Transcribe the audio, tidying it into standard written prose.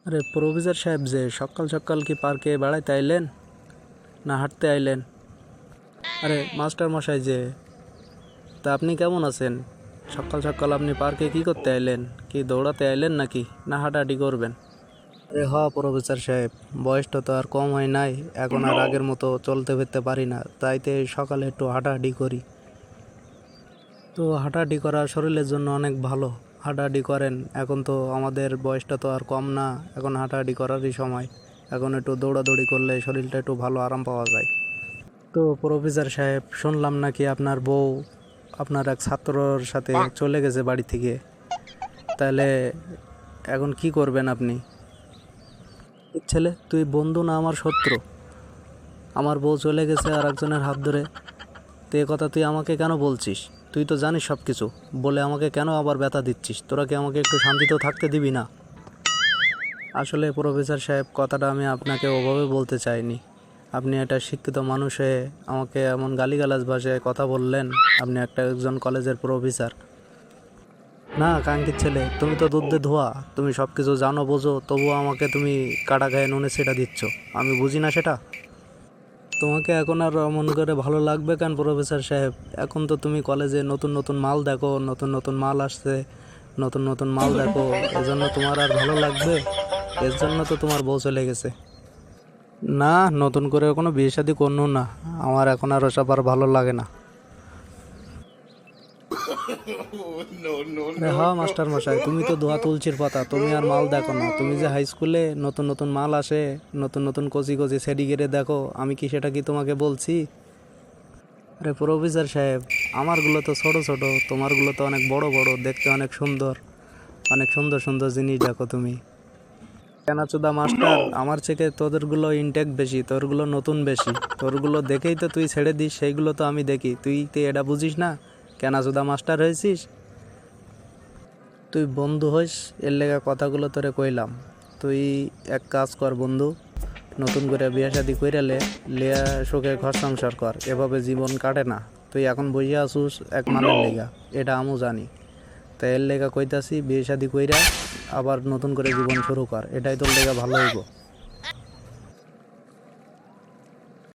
আরে প্রফেসর সাহেব, যে সকাল সকাল কি পার্কে বেড়াইতে আইলেন না হাঁটতে আইলেন? আরে মাস্টার মশাই যে, তা আপনি কেমন আছেন? সকাল সকাল আপনি পার্কে কি করতে আইলেন? কি দৌড়াতে আইলেন নাকি, না হাঁটাহাঁটি করবেন? আরে প্রফেসর সাহেব, বয়সটা তো আর কম হয় নাই, এখন আর আগের মতো চলতে ফিরতে পারি না, তাইতে সকালে একটু হাঁটাহাঁটি করি। তো হাঁটাহাঁটি করা শরীরের জন্য অনেক ভালো। হাঁটাহাঁটি করেন, এখন তো আমাদের বয়সটা তো আর কম না, এখন হাঁটাহাঁটি করারই সময়। এখন একটু দৌড়াদৌড়ি করলে শরীরটা একটু ভালো আরাম পাওয়া যায়। তো প্রফেসর সাহেব, শুনলাম নাকি আপনার বউ আপনার এক ছাত্রর সাথে চলে গেছে বাড়ি থেকে। তাহলে এখন কি করবেন আপনি? ছেলে, তুই বন্ধু না আমার শত্রু? আমার বউ চলে গেছে আর একজনের হাত ধরে, তো এ কথা তুই আমাকে কেন বলছিস? তুই তো জানিস সব কিছু, বলে আমাকে কেন আবার ব্যথা দিচ্ছিস? তোরা কি আমাকে একটু শান্তিতেও থাকতে দিবি না? আসলে প্রফেসর সাহেব, কথাটা আমি আপনাকে ওভাবে বলতে চাইনি। আপনি একটা শিক্ষিত মানুষ হয়ে আমাকে এমন গালিগালাজ ভাষায় কথা বললেন। আপনি একজন কলেজের প্রফেসর। না কাঙ্কির ছেলে, তুমি তো দুধে ধোয়া, তুমি সব কিছু জানো বোঝো, তবুও আমাকে তুমি কাটা গায়ে নুনে সেটা দিচ্ছ। আমি বুঝি না সেটা? তোমাকে এখন আর মন করে ভালো লাগবে কেন প্রফেসর সাহেব? এখন তো তুমি কলেজে নতুন নতুন মাল দেখো, নতুন নতুন মাল আসছে, নতুন নতুন মাল দেখো, এজন্য তোমার আর ভালো লাগবে? এর জন্য তো তোমার বউ চলে গেছে। না, নতুন করে কোনো বিয়ে শাদী করনু না। আমার এখন আর ওসব আর ভালো লাগে না। আরে মাস্টার মশাই, তুমি তো দোয়া তুলসীর পাতা, তুমি আর মাল দেখো না। তুমি যে হাই স্কুলে নতুন নতুন মাল আসে, নতুন নতুন কচি কচি সেডিগেটে দেখো, আমি কি সেটা কি তোমাকে বলছি? আরে প্রফেসর সাহেব, আমারগুলো তো ছোট ছোট, তোমারগুলো তো অনেক বড় বড়, দেখতে অনেক সুন্দর। অনেক সুন্দর সুন্দর জিনিস দেখো তুমি। কেনাচোদা মাস্টার, আমার থেকে তোদেরগুলো ইনটেক বেশি, তোরগুলো নতুন বেশি। তোরগুলো দেখেই তো তুই ছেড়ে দিস, সেইগুলো তো আমি দেখি। তুই এটা বুঝিস না? কেনাচোদা মাস্টার হয়েছিস তুই। বন্ধু হইস, এর লেগা কথাগুলো তোরে কইলাম। তুই এক কাজ কর বন্ধু, নতুন করে বিয়ে শাদি কইরালে লিয়া সুখে ঘর সংসার কর। এভাবে জীবন কাটে না। তুই এখন বইয়া আসুস এক মালের লেগা, এটা আমু জানি। তাই এর লেগা কইতাছি, বিয়ে শাদি কইরা আবার নতুন করে জীবন শুরু কর, এটাই তোর লেগা ভালো হইব।